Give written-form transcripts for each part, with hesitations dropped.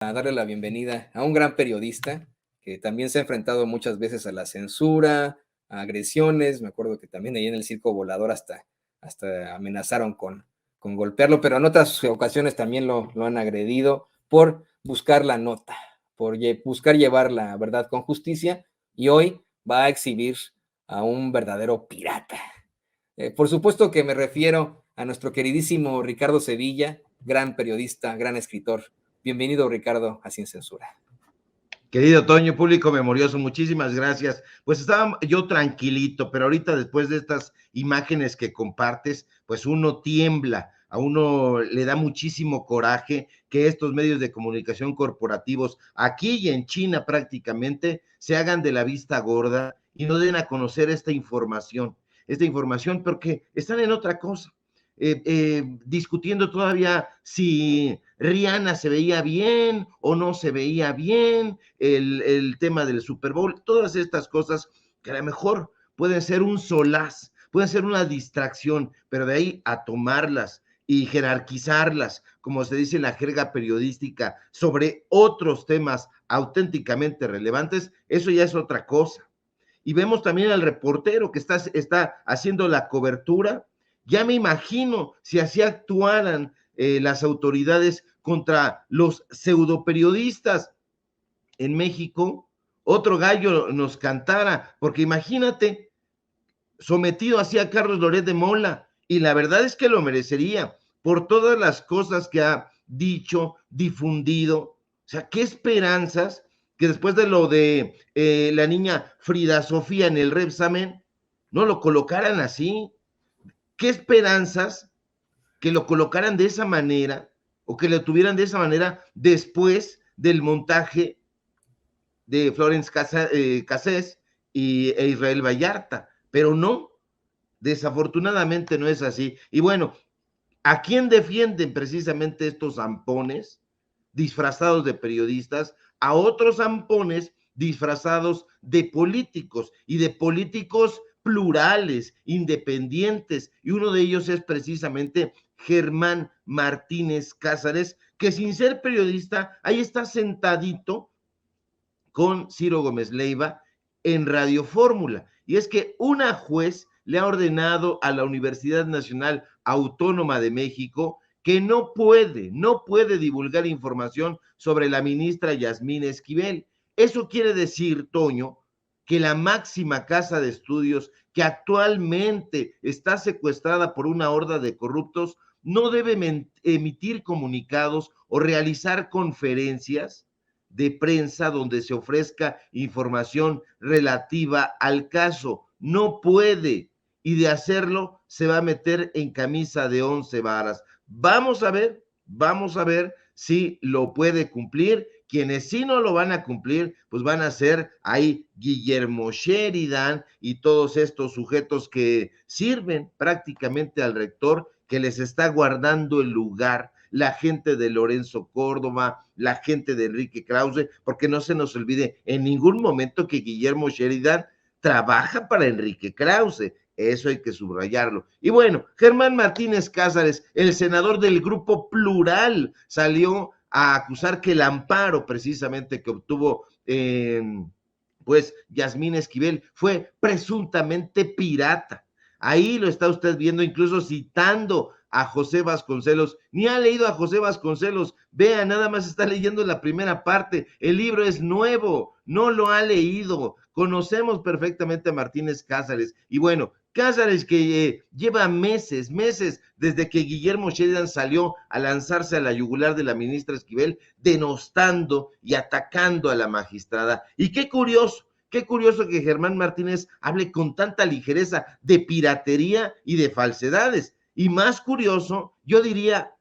A darle la bienvenida a un gran periodista que también se ha enfrentado muchas veces a la censura, a agresiones. Me acuerdo que también ahí en el Circo Volador hasta amenazaron con golpearlo, pero en otras ocasiones también lo han agredido por buscar la nota, por buscar llevar la verdad con justicia, y hoy va a exhibir a un verdadero pirata. Por supuesto que me refiero a nuestro queridísimo Ricardo Sevilla, gran periodista, gran escritor. Bienvenido, Ricardo, a Sin Censura. Querido Toño, público memorioso, muchísimas gracias. Pues estaba yo tranquilito, pero ahorita después de estas imágenes que compartes, pues uno tiembla, a uno le da muchísimo coraje que estos medios de comunicación corporativos, aquí y en China prácticamente, se hagan de la vista gorda y no den a conocer esta información porque están en otra cosa. Discutiendo todavía si Rihanna se veía bien o no se veía bien, el tema del Super Bowl, todas estas cosas que a lo mejor pueden ser un solaz, pueden ser una distracción, pero de ahí a tomarlas y jerarquizarlas, como se dice en la jerga periodística, sobre otros temas auténticamente relevantes, eso ya es otra cosa. Y vemos también al reportero que está haciendo la cobertura. Ya me imagino si así actuaran las autoridades contra los pseudoperiodistas en México, otro gallo nos cantara, porque imagínate, sometido así a Carlos Loret de Mola, y la verdad es que lo merecería por todas las cosas que ha dicho, difundido. O sea, qué esperanzas que después de lo de la niña Frida Sofía en el Repsamen, no lo colocaran así. Qué esperanzas que lo colocaran de esa manera o que lo tuvieran de esa manera después del montaje de Florence Cassés e Israel Vallarta, pero no, desafortunadamente no es así. Y bueno, ¿a quién defienden precisamente estos zampones disfrazados de periodistas? A otros zampones disfrazados de políticos y de políticos plurales, independientes, y uno de ellos es precisamente Germán Martínez Cázares, que sin ser periodista, ahí está sentadito con Ciro Gómez Leiva en Radio Fórmula. Y es que una juez le ha ordenado a la Universidad Nacional Autónoma de México que no puede divulgar información sobre la ministra Yasmín Esquivel. Eso quiere decir, Toño, que la máxima casa de estudios que actualmente está secuestrada por una horda de corruptos no debe emitir comunicados o realizar conferencias de prensa donde se ofrezca información relativa al caso. No puede, y de hacerlo se va a meter en camisa de 11 varas. Vamos a ver si lo puede cumplir. Quienes sí no lo van a cumplir, pues van a ser ahí Guillermo Sheridan y todos estos sujetos que sirven prácticamente al rector, que les está guardando el lugar, la gente de Lorenzo Córdoba, la gente de Enrique Krause, porque no se nos olvide en ningún momento que Guillermo Sheridan trabaja para Enrique Krause. Eso hay que subrayarlo. Y bueno, Germán Martínez Cázares, el senador del Grupo Plural, salió a acusar que el amparo precisamente que obtuvo pues Yasmín Esquivel fue presuntamente pirata. Ahí lo está usted viendo, incluso citando a José Vasconcelos. Ni ha leído a José Vasconcelos. Vea, nada más está leyendo la primera parte. El libro es nuevo, no lo ha leído. Conocemos perfectamente a Martínez Cázares. Y bueno, Cázares que lleva meses desde que Guillermo Sheridan salió a lanzarse a la yugular de la ministra Esquivel, denostando y atacando a la magistrada. Y qué curioso que Germán Martínez hable con tanta ligereza de piratería y de falsedades. Y más curioso, yo diría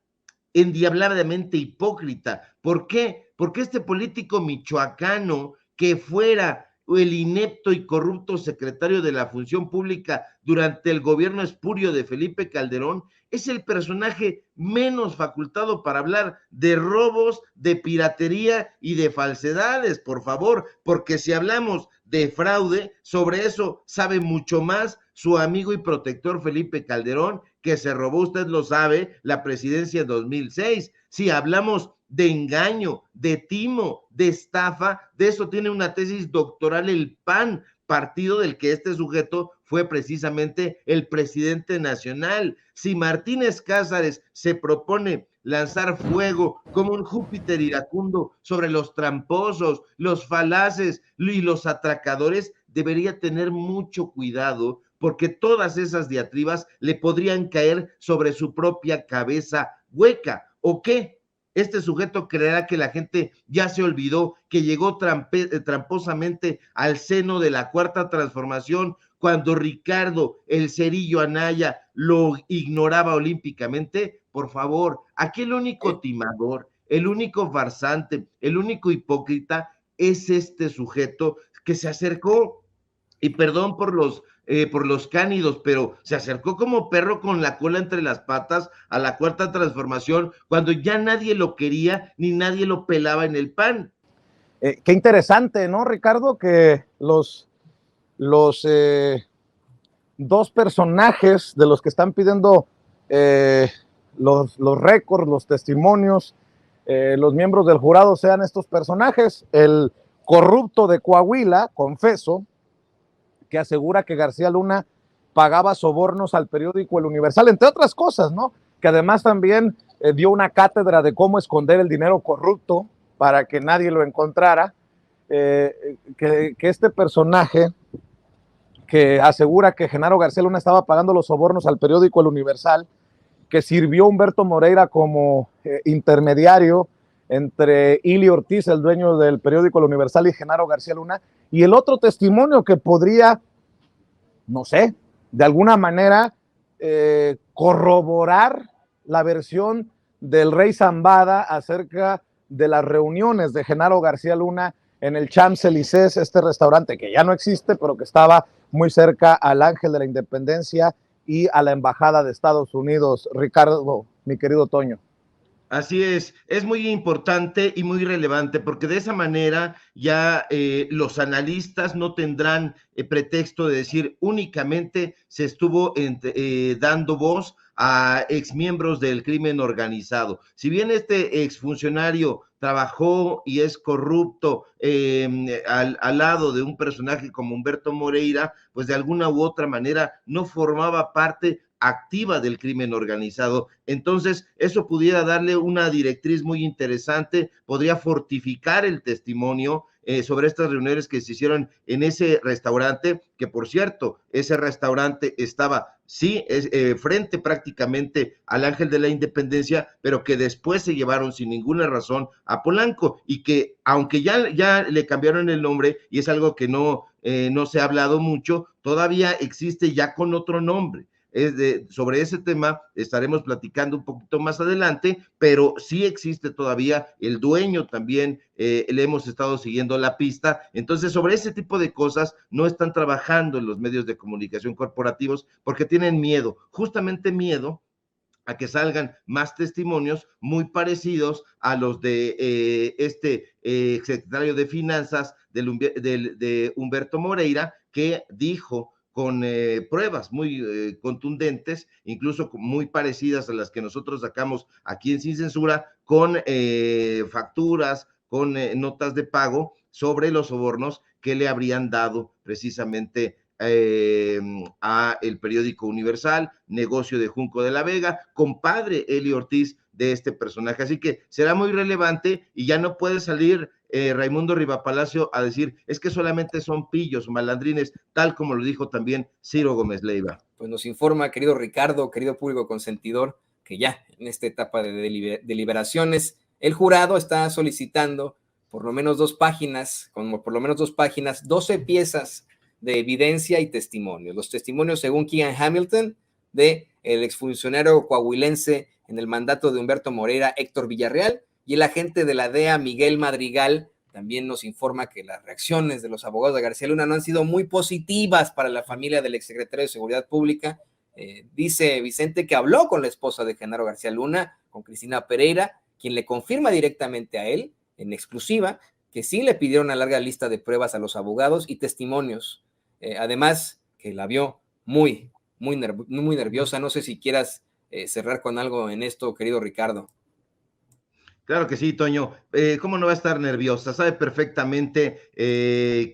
endiabladamente hipócrita. ¿Por qué? Porque este político michoacano que fuera el inepto y corrupto secretario de la Función Pública durante el gobierno espurio de Felipe Calderón, es el personaje menos facultado para hablar de robos, de piratería y de falsedades, por favor, porque si hablamos de fraude, sobre eso sabe mucho más su amigo y protector Felipe Calderón, que se robó, usted lo sabe, la presidencia en 2006. Si hablamos de engaño, de timo, de estafa, de eso tiene una tesis doctoral el PAN, partido del que este sujeto fue precisamente el presidente nacional. Si Martínez Cázares se propone lanzar fuego como un Júpiter iracundo sobre los tramposos, los falaces y los atracadores, debería tener mucho cuidado, porque todas esas diatribas le podrían caer sobre su propia cabeza hueca. ¿O qué? Este sujeto creerá que la gente ya se olvidó que llegó tramposamente al seno de la Cuarta Transformación cuando Ricardo el Cerillo Anaya lo ignoraba olímpicamente. Por favor, aquí el único timador, el único farsante, el único hipócrita es este sujeto que se acercó, y perdón por los cánidos, pero se acercó como perro con la cola entre las patas a la Cuarta Transformación cuando ya nadie lo quería ni nadie lo pelaba en el PAN. Qué interesante, ¿no, Ricardo? Que los dos personajes de los que están pidiendo los récords, los testimonios, los miembros del jurado sean estos personajes. El corrupto de Coahuila, confeso, que asegura que García Luna pagaba sobornos al periódico El Universal, entre otras cosas, ¿no? Que además también dio una cátedra de cómo esconder el dinero corrupto para que nadie lo encontrara. Que este personaje que asegura que Genaro García Luna estaba pagando los sobornos al periódico El Universal, que sirvió Humberto Moreira como intermediario entre Ili Ortiz, el dueño del periódico El Universal, y Genaro García Luna. Y el otro testimonio que podría, no sé, de alguna manera corroborar la versión del Rey Zambada acerca de las reuniones de Genaro García Luna en el Champs-Élysées, este restaurante que ya no existe, pero que estaba muy cerca al Ángel de la Independencia y a la Embajada de Estados Unidos. Ricardo, mi querido Toño. Así es muy importante y muy relevante, porque de esa manera ya los analistas no tendrán pretexto de decir únicamente se estuvo dando voz a exmiembros del crimen organizado. Si bien este exfuncionario trabajó y es corrupto al lado de un personaje como Humberto Moreira, pues de alguna u otra manera no formaba parte activa del crimen organizado. Entonces, eso pudiera darle una directriz muy interesante, podría fortificar el testimonio sobre estas reuniones que se hicieron en ese restaurante, que por cierto, ese restaurante estaba, sí, frente prácticamente al Ángel de la Independencia, pero que después se llevaron sin ninguna razón a Polanco, y que aunque ya le cambiaron el nombre, y es algo que no se ha hablado mucho, todavía existe ya con otro nombre. Sobre ese tema estaremos platicando un poquito más adelante, pero sí existe todavía el dueño también, le hemos estado siguiendo la pista. Entonces, sobre ese tipo de cosas no están trabajando en los medios de comunicación corporativos porque tienen miedo, justamente miedo a que salgan más testimonios muy parecidos a los de este secretario de Finanzas de Humberto Moreira, que dijo con pruebas muy contundentes, incluso muy parecidas a las que nosotros sacamos aquí en Sin Censura, con facturas, con notas de pago sobre los sobornos que le habrían dado precisamente a el periódico Universal, negocio de Junco de la Vega, compadre Eli Ortiz de este personaje. Así que será muy relevante y ya no puede salir Raimundo Rivapalacio a decir es que solamente son pillos o malandrines, tal como lo dijo también Ciro Gómez Leiva. Pues nos informa, querido Ricardo, querido público consentidor, que ya en esta etapa de deliberaciones, el jurado está solicitando por lo menos 2 páginas, 12 piezas de evidencia y testimonios. Los testimonios, según Keegan Hamilton, de el exfuncionario coahuilense en el mandato de Humberto Moreira, Héctor Villarreal, y el agente de la DEA, Miguel Madrigal, también nos informa que las reacciones de los abogados de García Luna no han sido muy positivas para la familia del exsecretario de Seguridad Pública. Dice Vicente que habló con la esposa de Genaro García Luna, con Cristina Pereira, quien le confirma directamente a él, en exclusiva, que sí le pidieron una larga lista de pruebas a los abogados y testimonios. Además, que la vio muy nerviosa. No sé si quieras cerrar con algo en esto, querido Ricardo. Claro que sí, Toño. ¿Cómo no va a estar nerviosa? Sabe perfectamente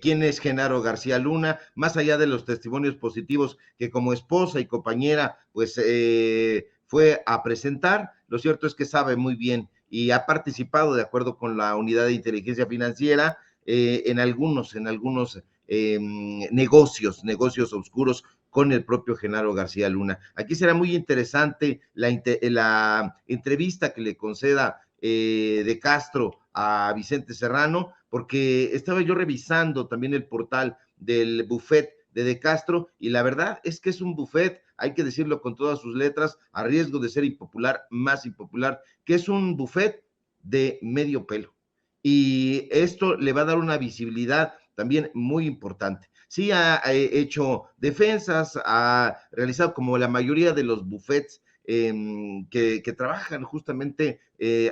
quién es Genaro García Luna, más allá de los testimonios positivos que como esposa y compañera, pues fue a presentar. Lo cierto es que sabe muy bien y ha participado, de acuerdo con la Unidad de Inteligencia Financiera, en algunos negocios oscuros con el propio Genaro García Luna. Aquí será muy interesante la entrevista que le conceda de Castro a Vicente Serrano, porque estaba yo revisando también el portal del buffet de Castro, y la verdad es que es un buffet, hay que decirlo con todas sus letras, a riesgo de ser impopular, más impopular, que es un buffet de medio pelo. Y esto le va a dar una visibilidad también muy importante. Sí ha hecho defensas, ha realizado como la mayoría de los buffets que trabajan justamente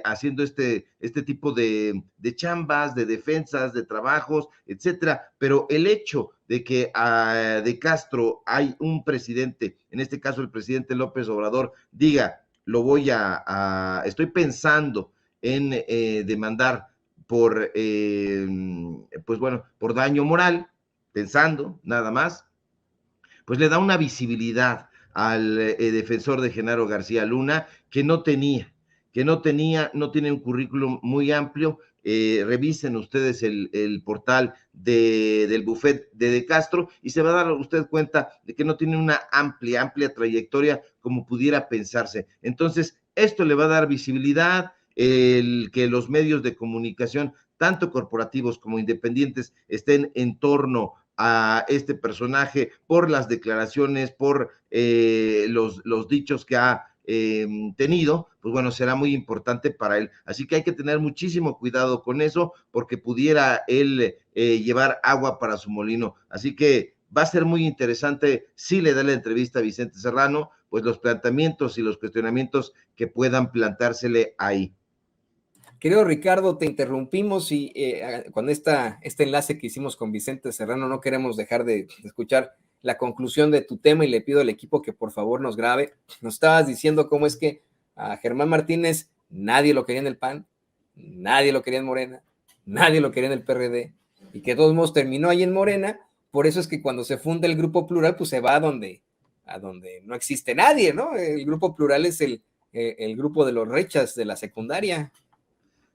haciendo este tipo de chambas, de defensas, de trabajos, etcétera. Pero el hecho de que de Castro hay un presidente, en este caso el presidente López Obrador, diga, estoy pensando en demandar por, pues bueno, por daño moral, pensando nada más, pues le da una visibilidad al defensor de Genaro García Luna no tiene un currículum muy amplio. Revisen ustedes el portal del buffet de Castro y se va a dar usted cuenta de que no tiene una amplia trayectoria como pudiera pensarse. Entonces, esto le va a dar visibilidad, el que los medios de comunicación, tanto corporativos como independientes, estén en torno a este personaje por las declaraciones, por los dichos que ha tenido, pues bueno, será muy importante para él. Así que hay que tener muchísimo cuidado con eso, porque pudiera él llevar agua para su molino. Así que va a ser muy interesante si le da la entrevista a Vicente Serrano, pues los planteamientos y los cuestionamientos que puedan plantársele ahí. Querido Ricardo, te interrumpimos y con este enlace que hicimos con Vicente Serrano no queremos dejar de escuchar la conclusión de tu tema y le pido al equipo que por favor nos grabe. Nos estabas diciendo cómo es que a Germán Martínez nadie lo quería en el PAN, nadie lo quería en Morena, nadie lo quería en el PRD y que de todos modos terminó ahí en Morena. Por eso es que cuando se funda el Grupo Plural, pues se va a donde no existe nadie, ¿no? El Grupo Plural es el grupo de los rechas de la secundaria.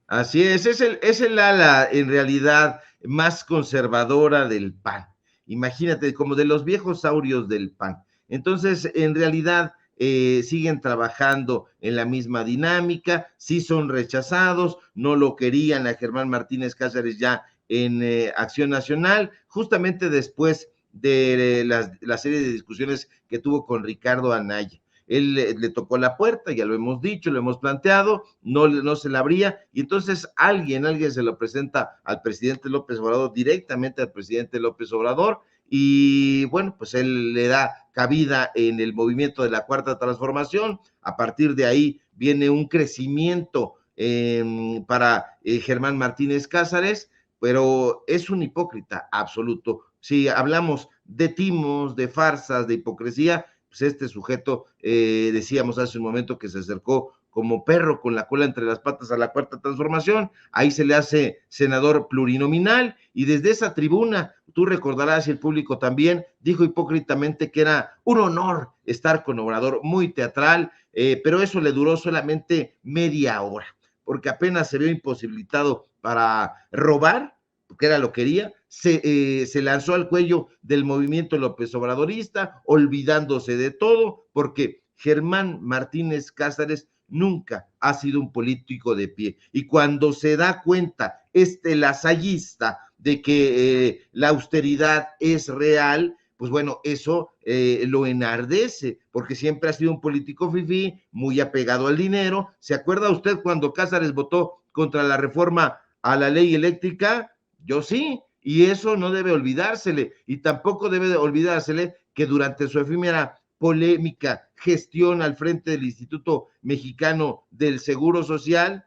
Así es el ala en realidad más conservadora del PAN. Imagínate, como de los viejos saurios del PAN. Entonces, en realidad, siguen trabajando en la misma dinámica, sí son rechazados, no lo querían a Germán Martínez Cáceres ya en Acción Nacional, justamente después de la serie de discusiones que tuvo con Ricardo Anaya. Él le tocó la puerta, ya lo hemos dicho, lo hemos planteado, no se la abría, y entonces alguien se lo presenta al presidente López Obrador, directamente al presidente López Obrador, y bueno, pues él le da cabida en el movimiento de la Cuarta Transformación. A partir de ahí viene un crecimiento para Germán Martínez Cáceres, pero es un hipócrita absoluto. Si hablamos de timos, de farsas, de hipocresía, pues este sujeto, decíamos hace un momento que se acercó como perro con la cola entre las patas a la Cuarta Transformación, ahí se le hace senador plurinominal, y desde esa tribuna, tú recordarás, y el público también, dijo hipócritamente que era un honor estar con Obrador, muy teatral, pero eso le duró solamente media hora, porque apenas se vio imposibilitado para robar, porque era lo que quería, se lanzó al cuello del movimiento López Obradorista, olvidándose de todo, porque Germán Martínez Cáceres nunca ha sido un político de pie. Y cuando se da cuenta lasallista de que la austeridad es real, pues bueno, eso lo enardece, porque siempre ha sido un político fifí, muy apegado al dinero. ¿Se acuerda usted cuando Cáceres votó contra la reforma a la ley eléctrica? Yo sí, y eso no debe olvidársele, y tampoco debe de olvidársele que durante su efímera polémica gestión al frente del Instituto Mexicano del Seguro Social,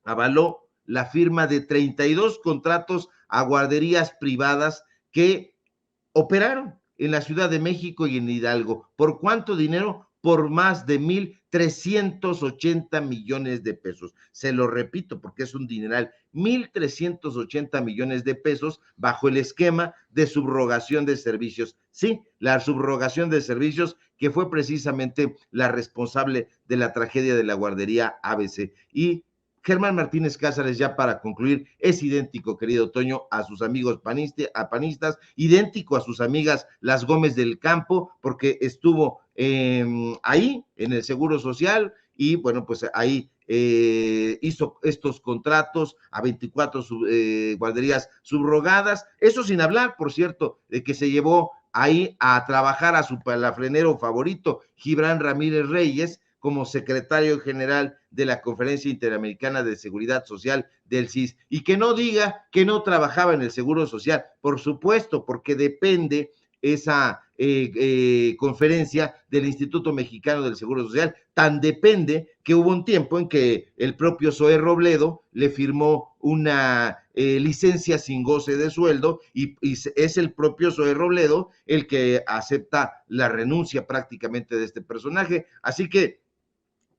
avaló la firma de 32 contratos a guarderías privadas que operaron en la Ciudad de México y en Hidalgo. ¿Por cuánto dinero? Por más de 1,380 millones de pesos. Se lo repito porque es un dineral, 1,380 millones de pesos bajo el esquema de subrogación de servicios. Sí, la subrogación de servicios que fue precisamente la responsable de la tragedia de la guardería ABC. Y Germán Martínez Cázares, ya para concluir, es idéntico, querido Toño, a sus amigos panistas, idéntico a sus amigas las Gómez del Campo, porque estuvo ahí en el Seguro Social y bueno, pues ahí hizo estos contratos a 24 guarderías subrogadas, eso sin hablar, por cierto, de que se llevó ahí a trabajar a su palafrenero favorito, Gibran Ramírez Reyes, como secretario general de la Conferencia Interamericana de Seguridad Social del CIS, y que no diga que no trabajaba en el Seguro Social, por supuesto, porque depende esa conferencia del Instituto Mexicano del Seguro Social, tan depende que hubo un tiempo en que el propio Zoé Robledo le firmó una licencia sin goce de sueldo y es el propio Zoé Robledo el que acepta la renuncia prácticamente de este personaje, así que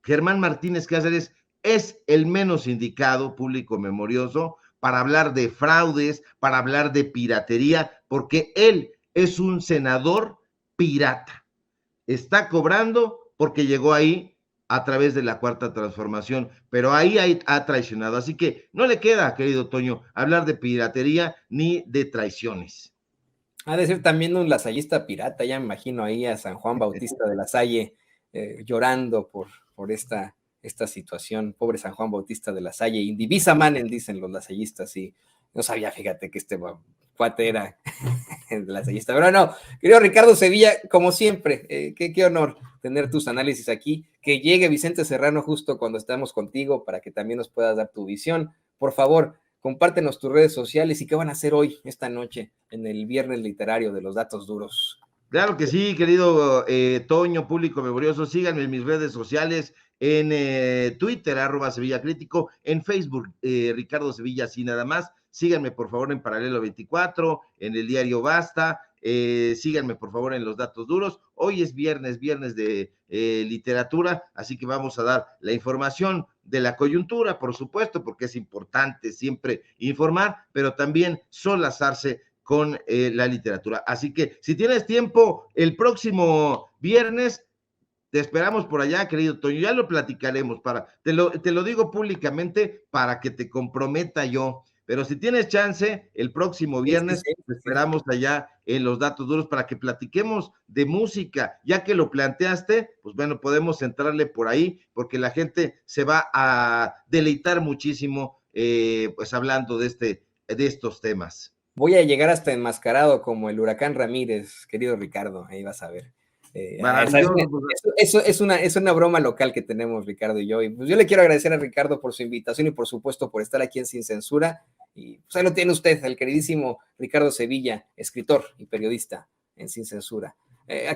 Germán Martínez Cáceres es el menos indicado, público memorioso, para hablar de fraudes, para hablar de piratería, porque él es un senador pirata. Está cobrando porque llegó ahí a través de la Cuarta Transformación, pero ahí ha traicionado. Así que no le queda, querido Toño, hablar de piratería ni de traiciones. Ha de ser también un lasallista pirata, ya me imagino ahí a San Juan Bautista de la Salle llorando por esta situación. Pobre San Juan Bautista de la Salle, indivisa manen, dicen los lasallistas, y no sabía, fíjate, que este cuate era lasallista. Pero no, querido Ricardo Sevilla, como siempre, qué honor tener tus análisis aquí. Que llegue Vicente Serrano justo cuando estamos contigo para que también nos puedas dar tu visión. Por favor, compártenos tus redes sociales y qué van a hacer hoy, esta noche, en el Viernes Literario de los Datos Duros. Claro que sí, querido Toño, público memorioso, síganme en mis redes sociales, en Twitter, @Sevilla Crítico, en Facebook, Ricardo Sevilla, así nada más. Síganme, por favor, en Paralelo 24, en el diario Basta, síganme, por favor, en los Datos Duros. Hoy es viernes de literatura, así que vamos a dar la información de la coyuntura, por supuesto, porque es importante siempre informar, pero también solazarse con la literatura. Así que si tienes tiempo, el próximo viernes te esperamos por allá, querido Toño, ya lo platicaremos, te lo digo públicamente para que te comprometa yo, pero si tienes chance, el próximo viernes te esperamos allá en los Datos Duros para que platiquemos de música, ya que lo planteaste, pues bueno, podemos entrarle por ahí, porque la gente se va a deleitar muchísimo, pues hablando de estos temas. Voy a llegar hasta enmascarado como el Huracán Ramírez, querido Ricardo, ahí vas a ver. Eso es una broma local que tenemos Ricardo y yo, y pues yo le quiero agradecer a Ricardo por su invitación y por supuesto por estar aquí en Sin Censura, y pues ahí lo tiene usted, el queridísimo Ricardo Sevilla, escritor y periodista en Sin Censura. Aquí